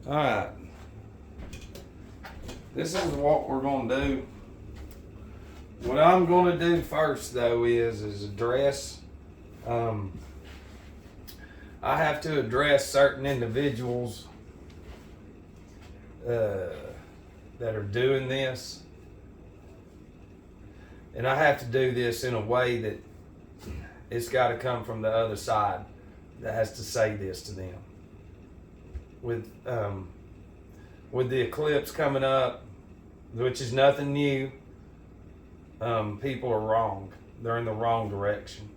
Alright. This is what we're going to do. What I'm going to do first, though, is address. I have to address certain individuals that are doing this. And I have to do this in a way that it's got to come from the other side that has to say this to them. With the eclipse coming up, which is nothing new, people are wrong. They're in the wrong direction.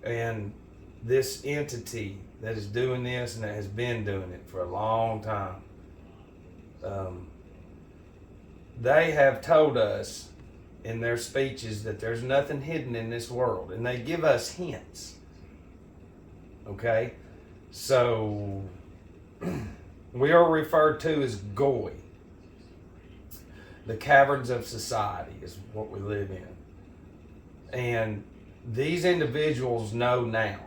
And this entity that is doing this and that has been doing it for a long time, they have told us in their speeches that there's nothing hidden in this world, and they give us hints. Okay? So we are referred to as Goy. The caverns of society is what we live in. And these individuals know now.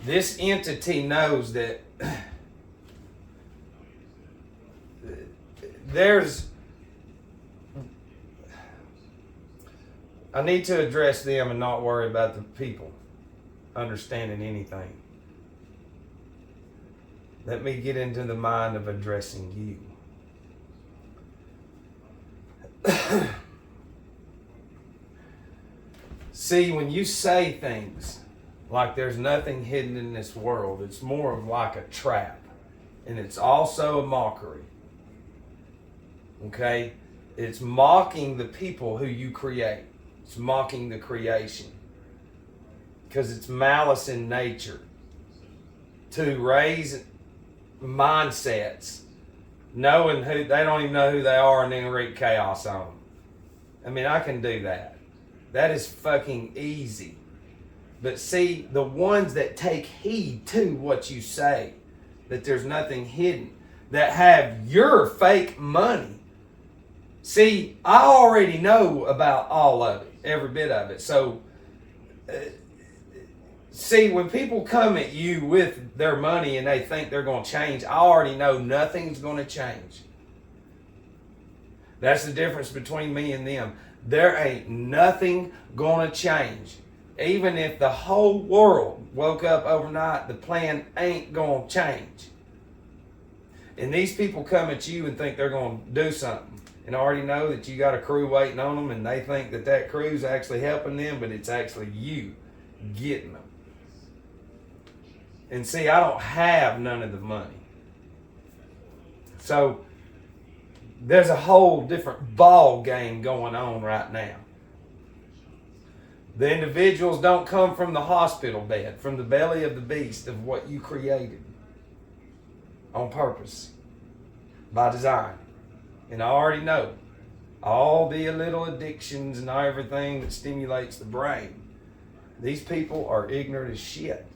This entity knows that I need to address them and not worry about the people understanding anything. Let me get into the mind of addressing you. See, when you say things like there's nothing hidden in this world, it's more of like a trap. And it's also a mockery. Okay? It's mocking the people who you create. It's mocking the creation. Because it's malice in nature to raise mindsets knowing who they don't even know who they are and then wreak chaos on them. I mean, I can do that. That is fucking easy. But see, the ones that take heed to what you say, that there's nothing hidden, that have your fake money. See, I already know about all of it, every bit of it. So, see, when people come at you with their money and they think they're going to change, I already know nothing's going to change. That's the difference between me and them. There ain't nothing going to change. Even if the whole world woke up overnight, the plan ain't going to change. And these people come at you and think they're going to do something. And already know that you got a crew waiting on them, and they think that that crew's actually helping them, but it's actually you getting them. And see, I don't have none of the money. So there's a whole different ball game going on right now. The individuals don't come from the hospital bed, from the belly of the beast of what you created on purpose, by design. And I already know all the little addictions and everything that stimulates the brain. These people are ignorant as shit.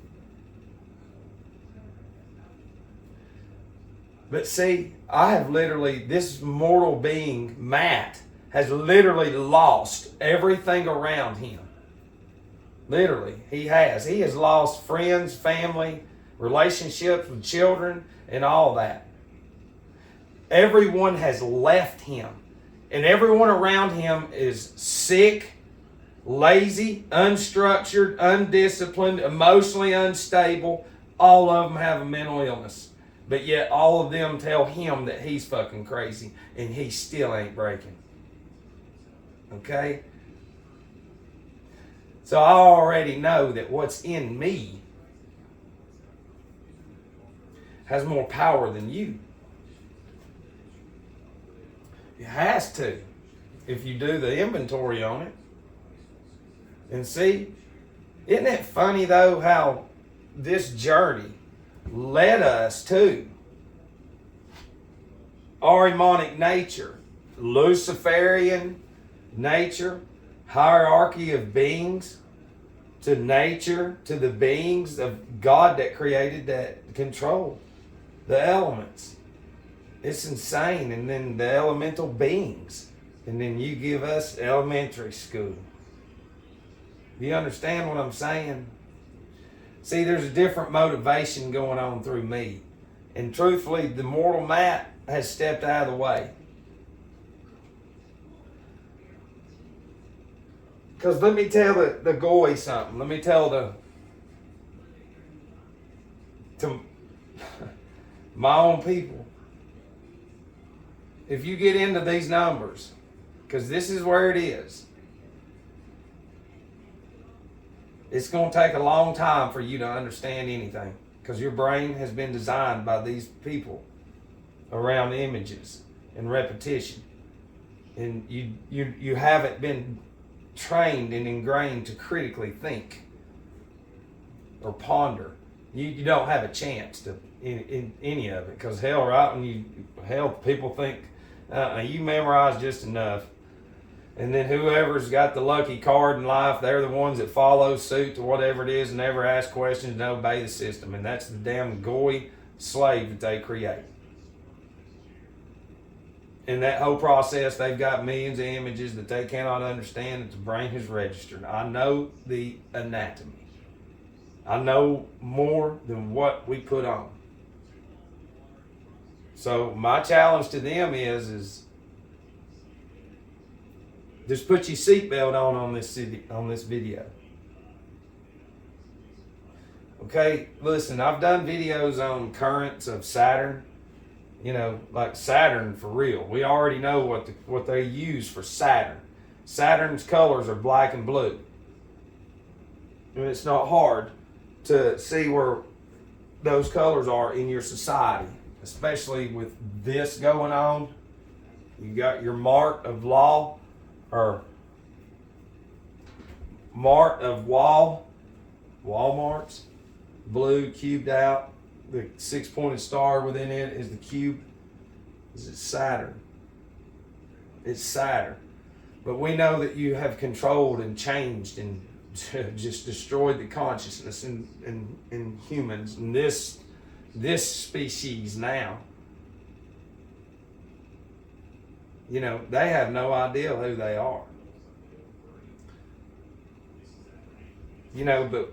But see, I have literally, this mortal being, Matt, has literally lost everything around him. Literally, he has. He has lost friends, family, relationships with children, and all that. Everyone has left him. And everyone around him is sick, lazy, unstructured, undisciplined, emotionally unstable. All of them have a mental illness. But yet all of them tell him that he's fucking crazy, and he still ain't breaking. Okay? So I already know that what's in me has more power than you. It has to, if you do the inventory on it. And see, isn't it funny though how this journey led us to Ahrimanic nature, Luciferian nature, hierarchy of beings, to nature, to the beings of God that created, that control the elements. It's insane. And then the elemental beings. And then you give us elementary school. Do you understand what I'm saying? See, there's a different motivation going on through me. And truthfully, the mortal Matt has stepped out of the way. Because let me tell the goy something. Let me tell to my own people. If you get into these numbers, because this is where it is, it's going to take a long time for you to understand anything. Because your brain has been designed by these people around images and repetition. And you haven't been trained and ingrained to critically think or ponder. You don't have a chance to in any of it, because people think you memorize just enough, and then whoever's got the lucky card in life, they're the ones that follow suit to whatever it is and never ask questions and obey the system. And that's the damn goy slave that they create. In that whole process, they've got millions of images that they cannot understand that the brain has registered. I know the anatomy. I know more than what we put on. So my challenge to them is just put your seatbelt on this video. Okay, listen, I've done videos on currents of Saturn. You know, like Saturn for real. We already know what they use for Saturn. Saturn's colors are black and blue. And it's not hard to see where those colors are in your society, especially with this going on. You got your mart of law, or mart of Walmarts, blue cubed out. The 6-pointed star within it is the cube. Is it Saturn? It's Saturn. But we know that you have controlled and changed and just destroyed the consciousness in humans. And this species now, you know, they have no idea who they are. You know, but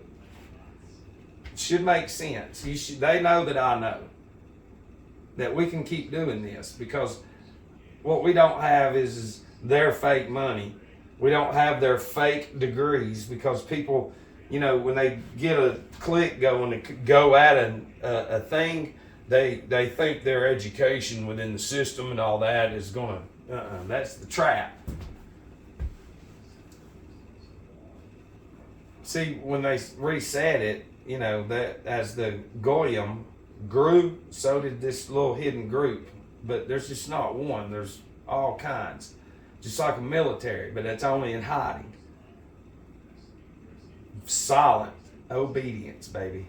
should make sense. They know that I know that we can keep doing this, because what we don't have is their fake money. We don't have their fake degrees, because people, you know, when they get a click going to go at a thing, they think their education within the system and all that is going to, that's the trap. See, when they reset it, you know, that as the Goyim grew, so did this little hidden group. But there's just not one. There's all kinds. Just like a military, but that's only in hiding. Silent obedience, baby.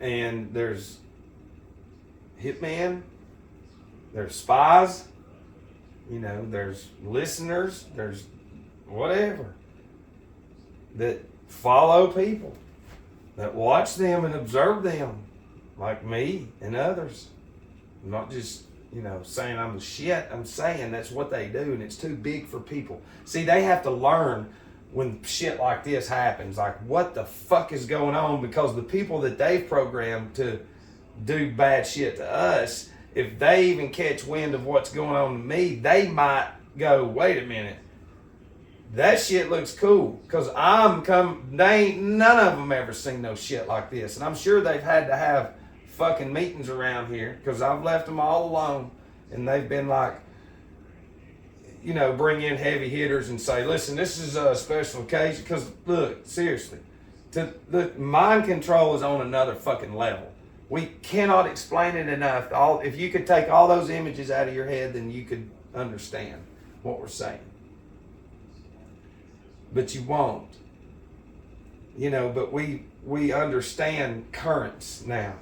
And there's hitmen, there's spies, you know, there's listeners, there's whatever that follow people, that watch them and observe them, like me and others. I'm not just, you know, saying I'm the shit. I'm saying that's what they do, and it's too big for people. See, they have to learn when shit like this happens, like what the fuck is going on, because the people that they've programmed to do bad shit to us, if they even catch wind of what's going on to me, they might go, wait a minute, that shit looks cool, because they ain't none of them ever seen no shit like this. And I'm sure they've had to have fucking meetings around here, because I've left them all alone, and they've been like, you know, bring in heavy hitters and say, listen, this is a special occasion. Because look, seriously, mind control is on another fucking level. We cannot explain it enough. If you could take all those images out of your head, then you could understand what we're saying. But you won't. You know, but we understand currents now.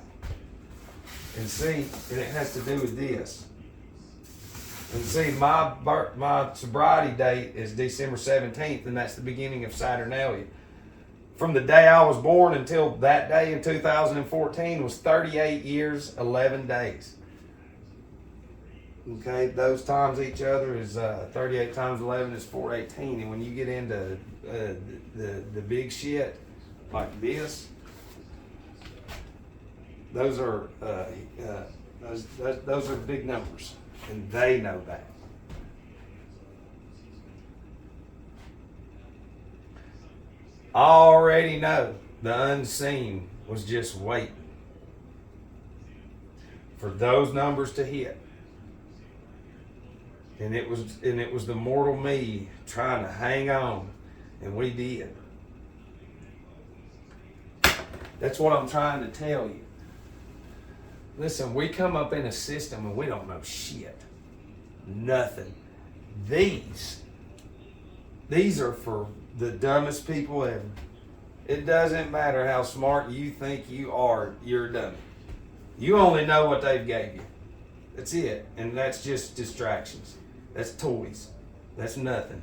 And see, and it has to do with this. And see, my sobriety date is December 17th, and that's the beginning of Saturnalia. From the day I was born until that day in 2014 was 38 years, 11 days. Okay, those times each other is 38 times 11 is 418. And when you get into the big shit like this, those are those are big numbers, and they know that. I already know the unseen was just waiting for those numbers to hit. And it was the mortal me trying to hang on, and we did. That's what I'm trying to tell you. Listen, we come up in a system and we don't know shit. Nothing. These are for the dumbest people ever. It doesn't matter how smart you think you are, you're dumb. You only know what they've gave you. That's it. And that's just distractions. That's toys. That's nothing.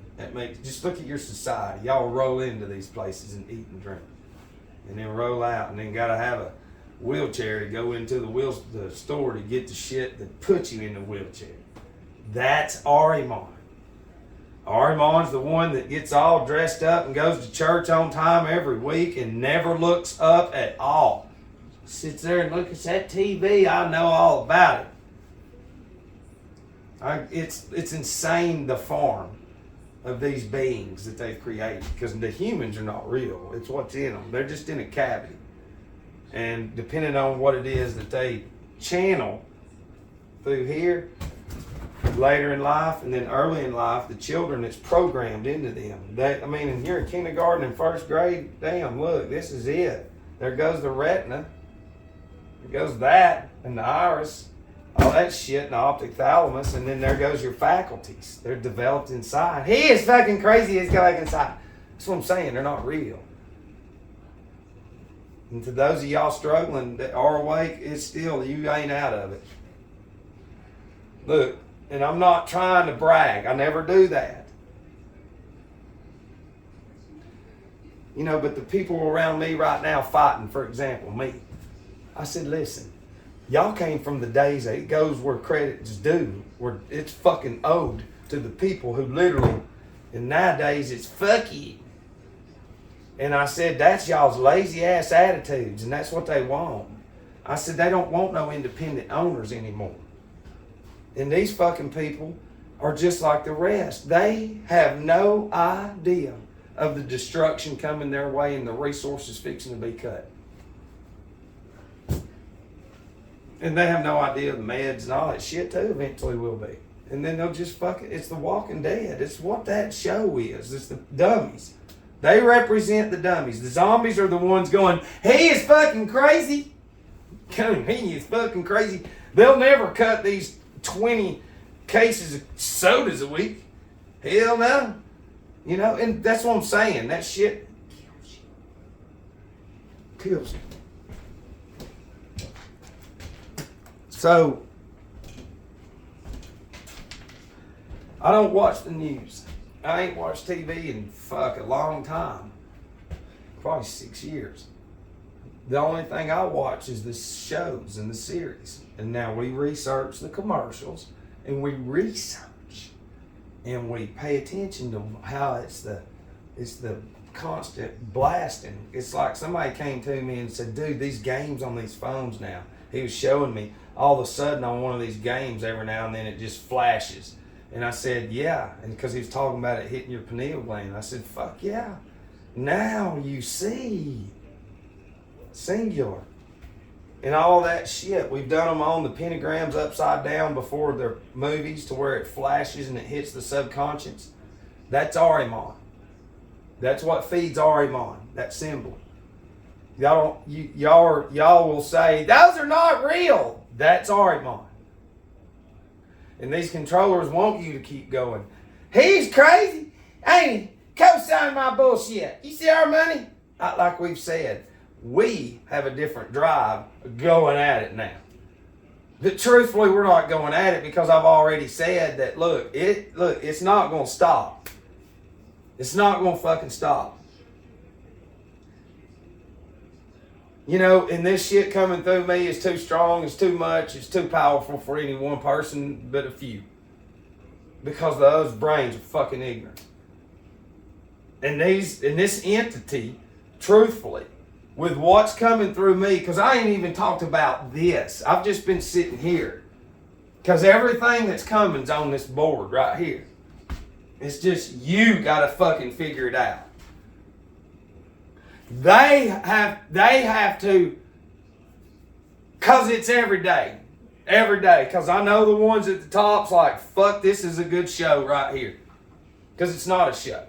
Just look at your society. Y'all roll into these places and eat and drink. And then roll out, and then gotta have a wheelchair to go into the store to get the shit that puts you in the wheelchair. That's Ahriman. Ahriman's the one that gets all dressed up and goes to church on time every week and never looks up at all. Sits there and looks at that TV. I know all about it. It's insane, the form of these beings that they've created, because the humans are not real. It's what's in them. They're just in a cavity. And depending on what it is that they channel through here, later in life and then early in life, the children, it's programmed into them. And you're in kindergarten and first grade, damn, look, this is it. There goes the retina. There goes that, and the iris, all that shit, and the optic thalamus, and then there goes your faculties. They're developed inside. He is fucking crazy, he's going inside. That's what I'm saying, they're not real. And to those of y'all struggling that are awake, it's still, you ain't out of it. Look, and I'm not trying to brag. I never do that. But the people around me right now fighting, for example, me. I said, listen, y'all came from the days that it goes where credit is due, where it's fucking owed to the people who literally, and nowadays it's fuck you. And I said, that's y'all's lazy ass attitudes, and that's what they want. I said, they don't want no independent owners anymore. And these fucking people are just like the rest. They have no idea of the destruction coming their way and the resources fixing to be cut. And they have no idea the meds and all that shit too eventually will be. And then they'll just it's the Walking Dead. It's what that show is. It's the dummies. They represent the dummies. The zombies are the ones going, he is fucking crazy. He is fucking crazy. They'll never cut these 20 cases of sodas a week. Hell no. And that's what I'm saying. That shit kills you. So, I don't watch the news. I ain't watched TV in a long time. Probably 6 years. The only thing I watch is the shows and the series. And now we research the commercials, and we research, and we pay attention to how it's the constant blasting. It's like somebody came to me and said, dude, these games on these phones now. He was showing me all of a sudden on one of these games every now and then it just flashes. And I said, yeah. And because he was talking about it hitting your pineal gland. I said, fuck yeah. Now you see. Singular. And all that shit. We've done them on the pentagrams upside down before their movies to where it flashes and it hits the subconscious. That's Ahriman. That's what feeds Ahriman. That symbol. Y'all will say, those are not real. That's Ahriman. And these controllers want you to keep going. He's crazy, ain't he? Co-sign my bullshit. You see our money? Like we've said, we have a different drive going at it now. But truthfully, we're not going at it because I've already said that, look, it's not going to stop. It's not going to fucking stop. And this shit coming through me is too strong, it's too much, it's too powerful for any one person but a few. Because those brains are fucking ignorant. And this entity, truthfully, with what's coming through me, because I ain't even talked about this. I've just been sitting here. Because everything that's coming's on this board right here. It's just you gotta fucking figure it out. They have to, because it's every day. Every day. Because I know the ones at the top's like, fuck, this is a good show right here. Because it's not a show.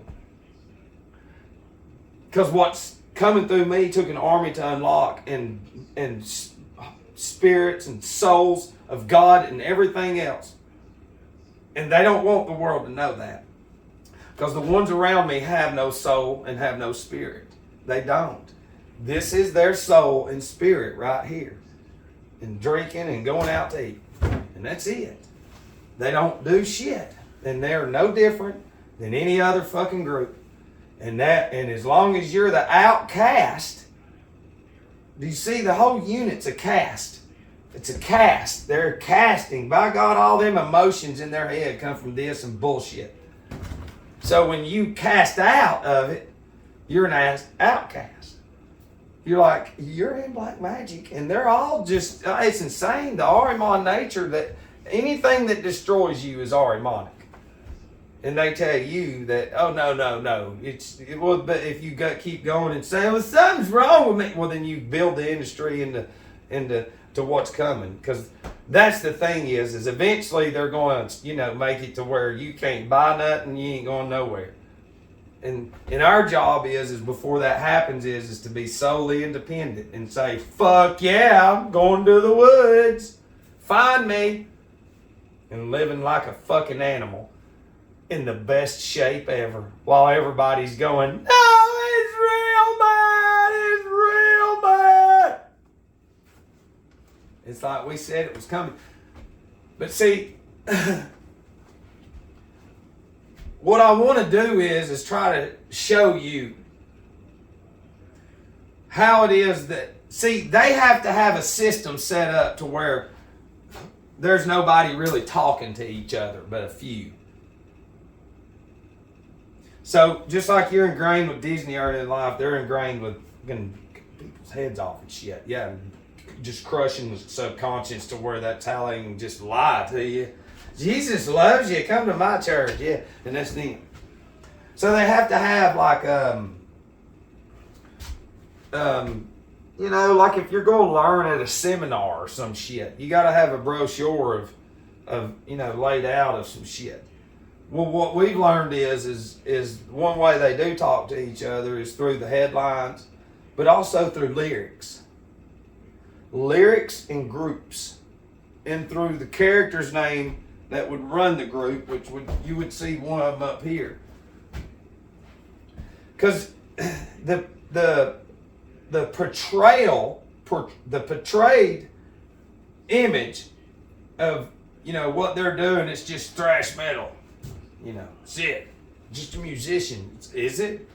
Because what's coming through me took an army to unlock, and spirits and souls of God and everything else. And they don't want the world to know that. Because the ones around me have no soul and have no spirit. They don't. This is their soul and spirit right here. And drinking and going out to eat. And that's it. They don't do shit. And they're no different than any other fucking group. And as long as you're the outcast, do you see the whole unit's a cast? It's a cast. They're casting. By God, all them emotions in their head come from this and bullshit. So when you cast out of it, you're an outcast. You're like, you're in black magic. And they're all just, it's insane. The Ahriman nature, that anything that destroys you is Ahrimanic. And they tell you that, oh, no. But if you keep going and say, well, something's wrong with me, well, then you build the industry into what's coming. Because that's the thing is eventually they're going to, make it to where you can't buy nothing, you ain't going nowhere. And our job is before that happens is to be solely independent and say, fuck yeah, I'm going to the woods. Find me. And living like a fucking animal in the best shape ever while everybody's going, no, it's real bad. It's real bad. It's like we said it was coming. But see, what I want to do is try to show you how it is that, see, they have to have a system set up to where there's nobody really talking to each other but a few. So just like you're ingrained with Disney early in life, they're ingrained with getting people's heads off and shit. Yeah, just crushing the subconscious to where that's how they can just lie to you. Jesus loves you. Come to my church. Yeah. And that's them. So they have to have like, like if you're going to learn at a seminar or some shit, you got to have a brochure of laid out of some shit. Well, what we've learned is one way they do talk to each other is through the headlines, but also through lyrics. Lyrics in groups. And through the character's name that would run the group, you would see one of them up here. Because the portrayed image of what they're doing is just thrash metal. It's it. Just a musician. Is it?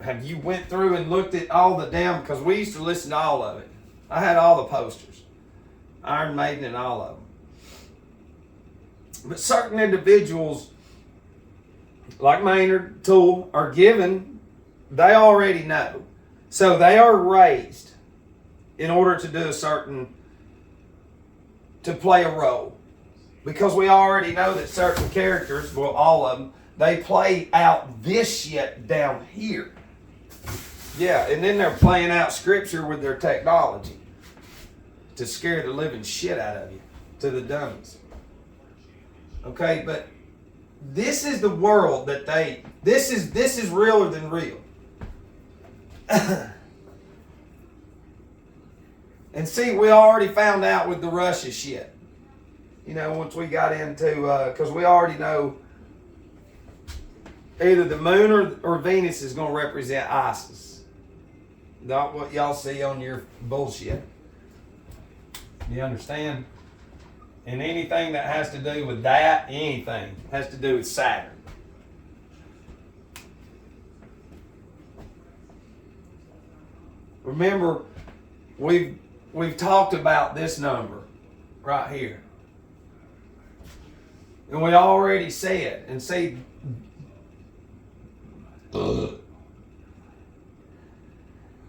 Have you went through and looked at all the damn, because we used to listen to all of it. I had all the posters. Iron Maiden and all of them. But certain individuals, like Maynard, Tool, are given, they already know. So they are raised in order to do to play a role. Because we already know that certain characters, well, all of them, they play out this shit down here. Yeah, and then they're playing out scripture with their technology to scare the living shit out of you, to the dummies. Okay, but this is the world that this is realer than real. And see, we already found out with the Russia shit. Once we got into, because we already know either the moon or Venus is going to represent ISIS. Not what y'all see on your bullshit. You understand? And anything that has to do with that, anything, has to do with Saturn. Remember, we've talked about this number right here. And we already said, and see,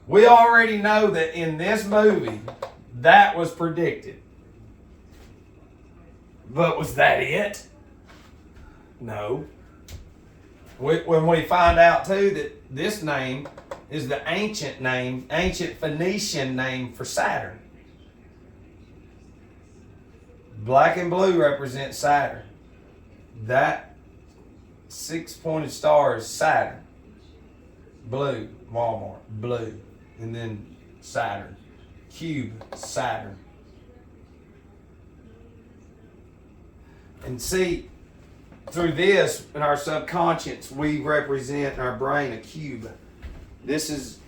We already know that in this movie, that was predicted. But was that it? No. When we find out too that this name is the ancient Phoenician name for Saturn. Black and blue represents Saturn. That 6-pointed star is Saturn. Blue, Walmart, blue. And then Saturn. Cube, Saturn. And see, through this, in our subconscious, we represent in our brain a cube. This is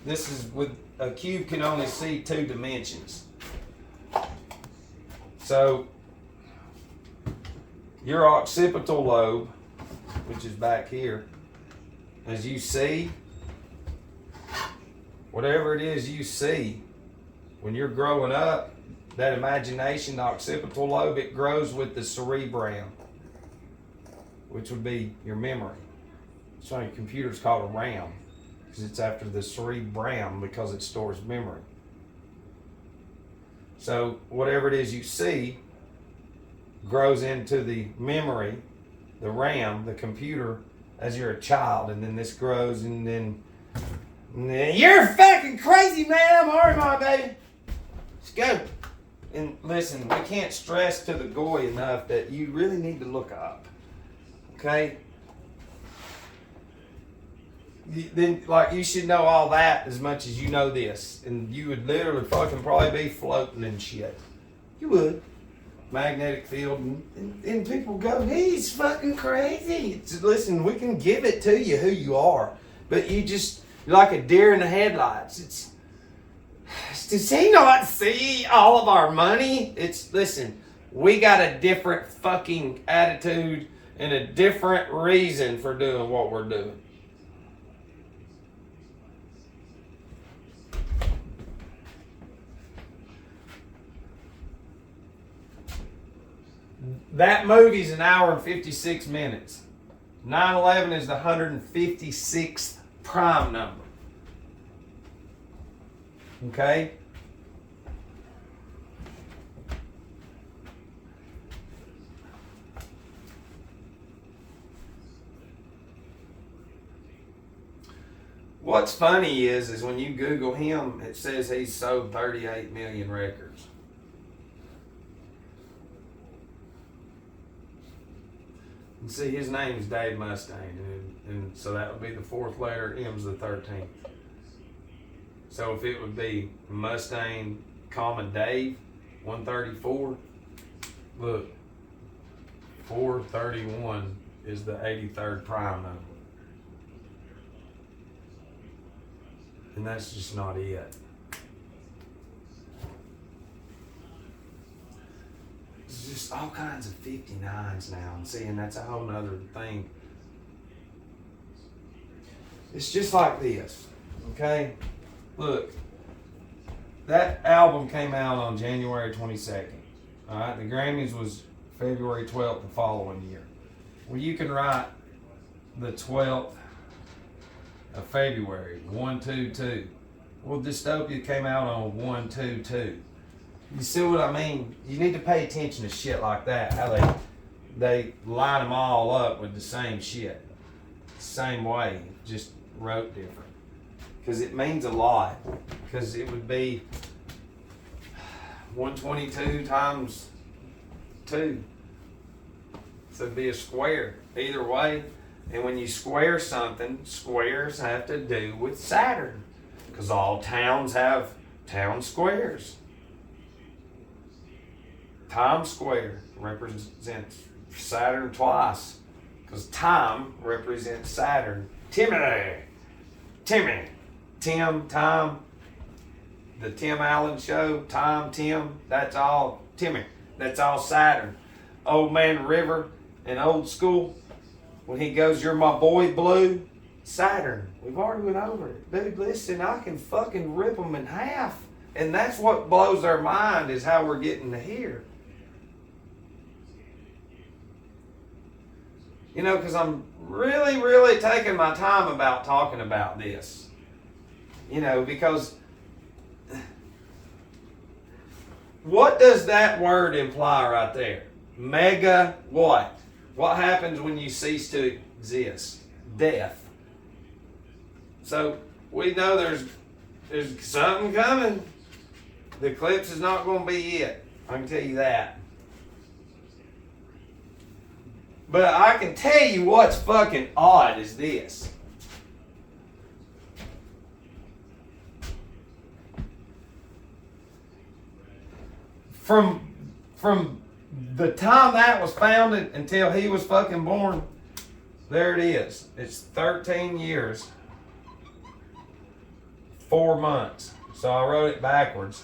with a cube can only see 2 dimensions. So your occipital lobe, which is back here, as you see, whatever it is you see, when you're growing up, that imagination, the occipital lobe, it grows with the cerebrum, which would be your memory. So your computer's called a RAM, because it's after the cerebrum, because it stores memory. So whatever it is you see grows into the memory, the RAM, the computer, as you're a child, and then this grows, and then you're fucking crazy, man. I'm already my baby. Let's go. And listen, we can't stress to the goy enough that you really need to look up. Okay? Then, like, you should know all that as much as you know this. And you would literally fucking probably be floating in shit. You would. Magnetic field. And people go, he's fucking crazy. Listen, we can give it to you who you are. But you're like a deer in the headlights. Does he not see all of our money? Listen, we got a different fucking attitude and a different reason for doing what we're doing. That movie's an hour and 56 minutes. 9/11 is the 156th prime number. Okay? What's funny is when you Google him, it says he's sold 38 million records. And see, his name is Dave Mustaine, and so that would be the 4th letter, M's the 13th. So if it would be Mustaine, Dave, 134, look, 431 is the 83rd prime number. And that's just not it. There's just all kinds of 59s now, and see, and that's a whole nother thing. It's just like this, okay? Look, that album came out on January 22nd. All right, the Grammys was February 12th the following year. Well, you can write the 12th of February, 122. Well, Dystopia came out on 122. You see what I mean? You need to pay attention to shit like that. How they line them all up with the same shit, same way, just wrote different. Because it means a lot. Because it would be 122 times 2. So it'd be a square. Either way. And when you square something, squares have to do with Saturn. Because all towns have town squares. Times Square represents Saturn twice. Because time represents Saturn. Timmy, Tim, Time, the Tim Allen Show, Time, Tim, that's all Timmy. That's all Saturn. Old Man River and Old School, when he goes, you're my boy Blue, Saturn. We've already went over it. Dude, listen, I can fucking rip them in half. And that's what blows our mind is how we're getting to here. You know, because I'm really, really taking my time about talking about this. You know, because what does that word imply right there? Mega what? What happens when you cease to exist? Death. So we know there's something coming. The eclipse is not going to be it. I can tell you that. But I can tell you what's fucking odd is this. From the time that was founded until he was fucking born, there it is. It's 13 years, 4 months. So I wrote it backwards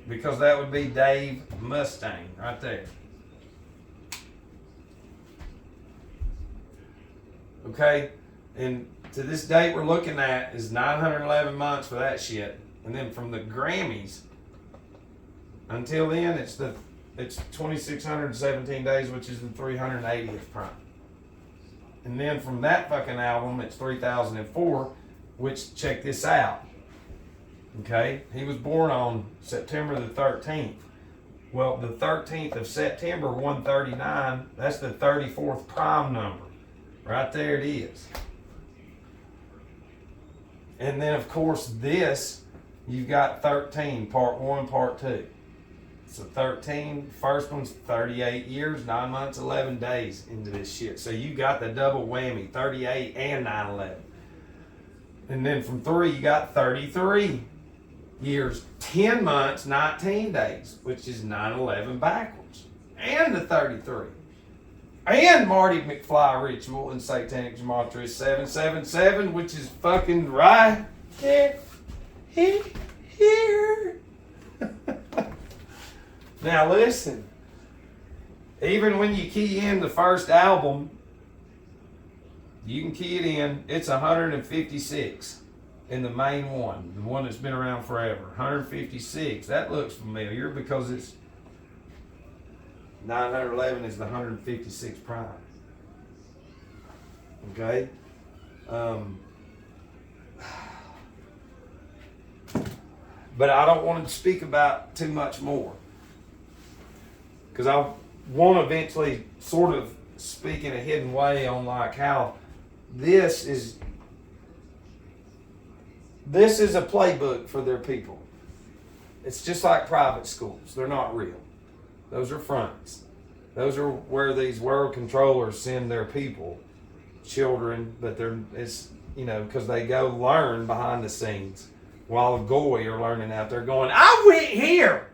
because that would be Dave Mustaine right there. Okay? And to this date we're looking at is 911 months for that shit. And then from the Grammys until then it's 2,617 days, which is the 380th prime. And then from that fucking album it's 3004, which, check this out. Okay? He was born on September the 13th. Well, the 13th of September 139, that's the 34th prime number. Right there it is. And then, of course, this, you've got 13, part 1, part 2. So 13, first one's 38 years, 9 months, 11 days into this shit. So you got the double whammy, 38 and 9/11. And then from 3, you got 33 years, 10 months, 19 days, which is 9/11 backwards. And the 33. And Marty McFly ritual and Satanic Gematria 777, which is fucking right there, here. Now listen, even when you key in the first album, you can key it in, it's 156 in the main one, the one that's been around forever. 156, that looks familiar because it's 911 is the 156th prime. Okay? But I don't want to speak about too much more. Because I want to eventually sort of speak in a hidden way on like how this is a playbook for their people. It's just like private schools. They're not real. Those are fronts. Those are where these world controllers send their people, children, but it's, you know, because they go learn behind the scenes while the goy are learning out there going, I went here.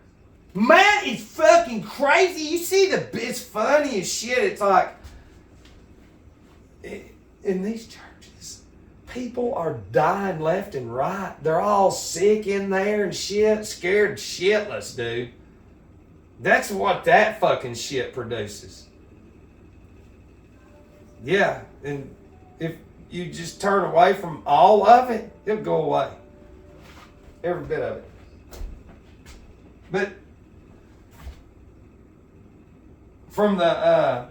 Man, it's fucking crazy. You see it's funny as shit. It's like, in these churches, people are dying left and right. They're all sick in there and shit, scared shitless, dude. That's what that fucking shit produces. Yeah, and if you just turn away from all of it, it'll go away. Every bit of it. But from the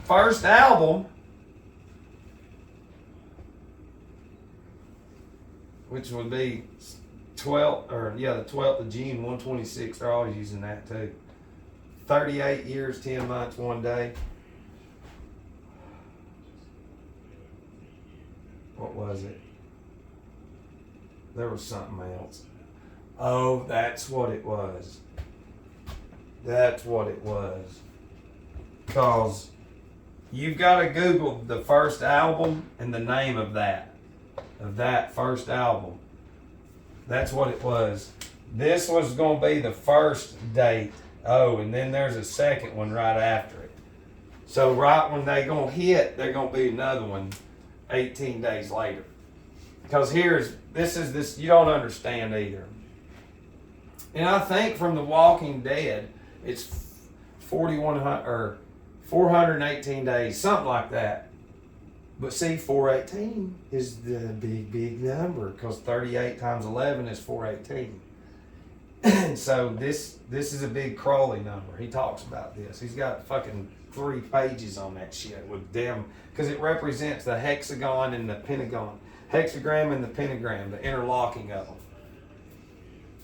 first album, which would be the 12th of June, 126. They're always using that too. 38 years, 10 months, 1 day. What was it? There was something else. Oh, that's what it was. That's what it was. Because you've got to Google the first album and the name of that first album. That's what it was. This was going to be the first date. Oh, and then there's a second one right after it. So right when they're going to hit, they're going to be another one 18 days later. Because this you don't understand either. And I think from The Walking Dead, it's 4,100 or 418 days, something like that. But see, 418 is the big, big number because 38 times 11 is 418. And so this is a big Crowley number. He talks about this. He's got fucking 3 pages on that shit with them, because it represents the hexagon and the pentagon, hexagram and the pentagram, the interlocking of them.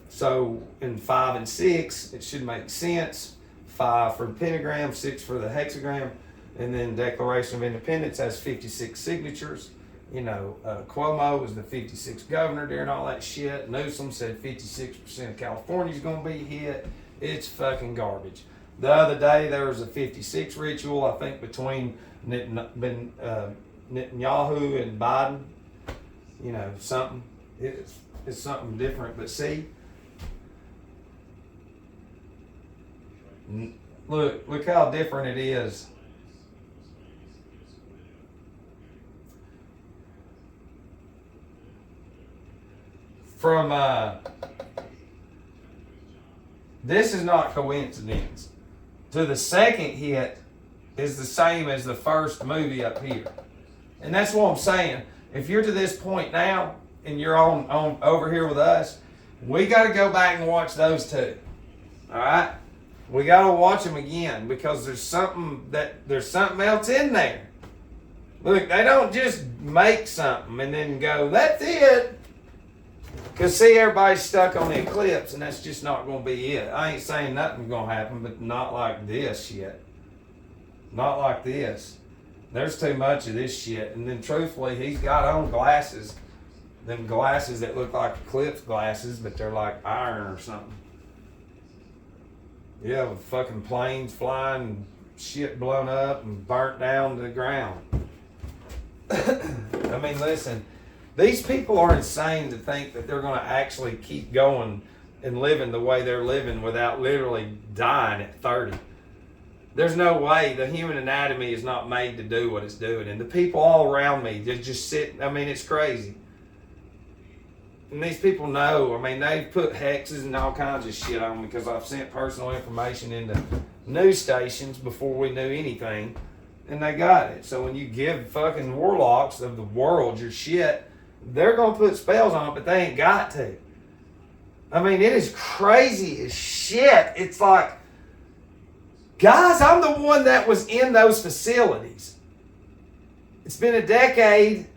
So in 5 and 6, it should make sense. 5 for the pentagram, 6 for the hexagram, and then Declaration of Independence has 56 signatures. You know, Cuomo was the 56th governor during all that shit. Newsom said 56% of California's going to be hit. It's fucking garbage. The other day, there was a 56 ritual, I think, between Netanyahu and Biden. You know, something. It's something different. But see, look how different it is. From this is not coincidence. To the second hit is the same as the first movie up here, and that's what I'm saying. If you're to this point now and you're on over here with us, we got to go back and watch those two. All right, we got to watch them again, because there's something else in there. Look, they don't just make something and then go, that's it. Because, see, everybody's stuck on the eclipse, and that's just not going to be it. I ain't saying nothing's going to happen, but not like this shit. Not like this. There's too much of this shit. And then, truthfully, he's got on glasses. Them glasses that look like eclipse glasses, but they're like iron or something. Yeah, with fucking planes flying, shit blown up and burnt down to the ground. I mean, listen. These people are insane to think that they're going to actually keep going and living the way they're living without literally dying at 30. There's no way. The human anatomy is not made to do what it's doing. And the people all around me, they're just sitting. I mean, it's crazy. And these people know. I mean, they've put hexes and all kinds of shit on me, because I've sent personal information into news stations before we knew anything. And they got it. So when you give fucking warlocks of the world your shit, they're going to put spells on it, but they ain't got to. I mean, it is crazy as shit. It's like, guys, I'm the one that was in those facilities. It's been a decade,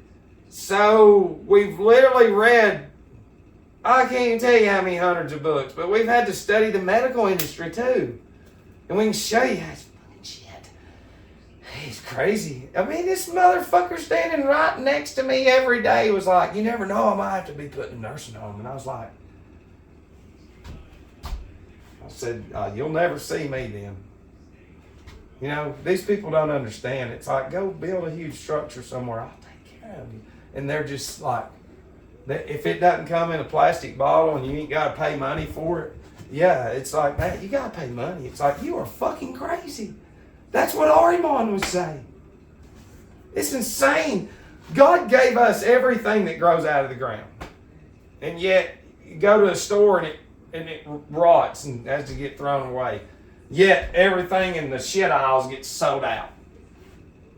so we've literally read, I can't even tell you how many hundreds of books, but we've had to study the medical industry too. And we can show you how it's fucking shit. He's crazy. I mean, this motherfucker standing right next to me every day was like, you never know, I might have to be put in a nursing home. And I was like, I said, you'll never see me then. You know, these people don't understand. It's like, go build a huge structure somewhere. I'll take care of you. And they're just like, if it doesn't come in a plastic bottle and you ain't got to pay money for it, yeah, it's like, man, you got to pay money. It's like, you are fucking crazy. That's what Ahriman was saying. It's insane. God gave us everything that grows out of the ground. And yet, you go to a store and it rots and has to get thrown away. Yet, everything in the shit aisles gets sold out.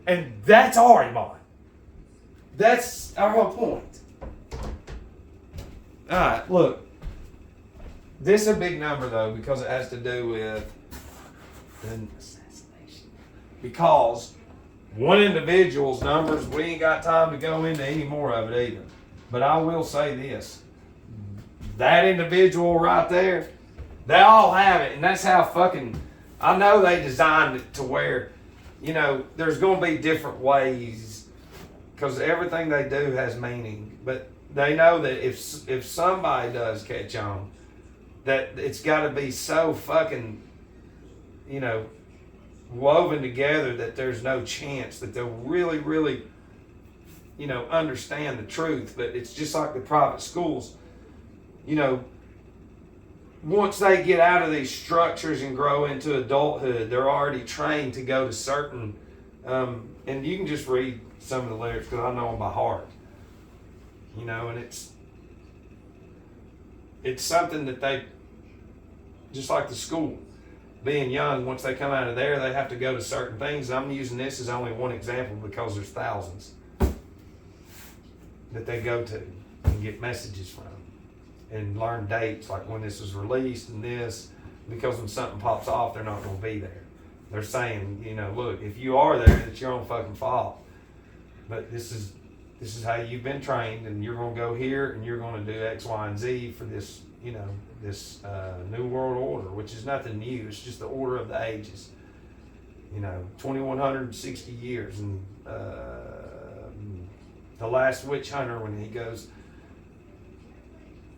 And that's Ahriman. That's our whole point. Alright, look. This is a big number, though, because it has to do with the assassination. Because one individual's numbers, we ain't got time to go into any more of it either. But I will say this. That individual right there, they all have it. And that's how fucking, I know they designed it to where, you know, there's going to be different ways. Because everything they do has meaning. But they know that if somebody does catch on, that it's got to be so fucking, you know, woven together that there's no chance that they'll really, really, you know, understand the truth. But it's just like the private schools. You know, once they get out of these structures and grow into adulthood, they're already trained to go to certain, and you can just read some of the lyrics because I know them by heart. You know, and it's something that they, just like the school, being young, once they come out of there, they have to go to certain things. I'm using this as only one example because there's thousands that they go to and get messages from. and learn dates, like when this was released and this, because when something pops off, they're not going to be there. They're saying, you know, look, if you are there, it's your own fucking fault. But this is how you've been trained, and you're going to go here, and you're going to do X, Y, and Z for this, you know, this new world order, which is nothing new. It's just the order of the ages. You know, 2,160 years, and the last witch hunter, when he goes,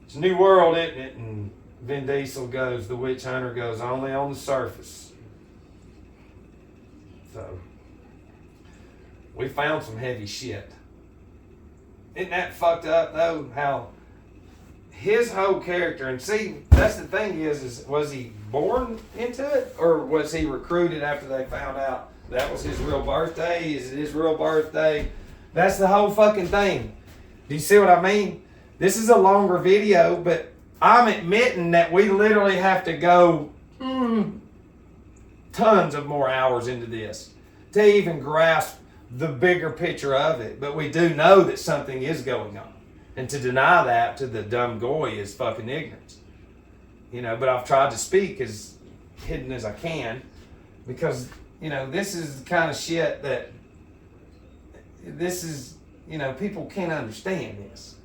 it's a new world, isn't it? And Vin Diesel goes, the witch hunter goes, only on the surface. So, we found some heavy shit. Isn't that fucked up, though? How his whole character, and see, that's the thing is was he born into it, or was he recruited after they found out that was his real birthday? Is it his real birthday? That's the whole fucking thing. Do you see what I mean? This is a longer video, but I'm admitting that we literally have to go tons of more hours into this to even grasp the bigger picture of it. But we do know that something is going on. And to deny that to the dumb goy is fucking ignorance. You know, but I've tried to speak as hidden as I can, because, you know, this is the kind of shit that you know, people can't understand this.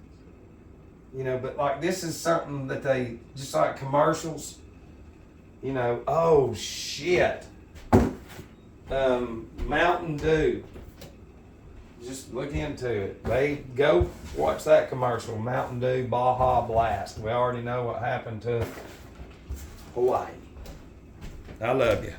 You know, but like this is something that they, just like commercials, you know, oh shit. Mountain Dew. Just look into it. They go watch that commercial, Mountain Dew Baja Blast. We already know what happened to Hawaii. I love you.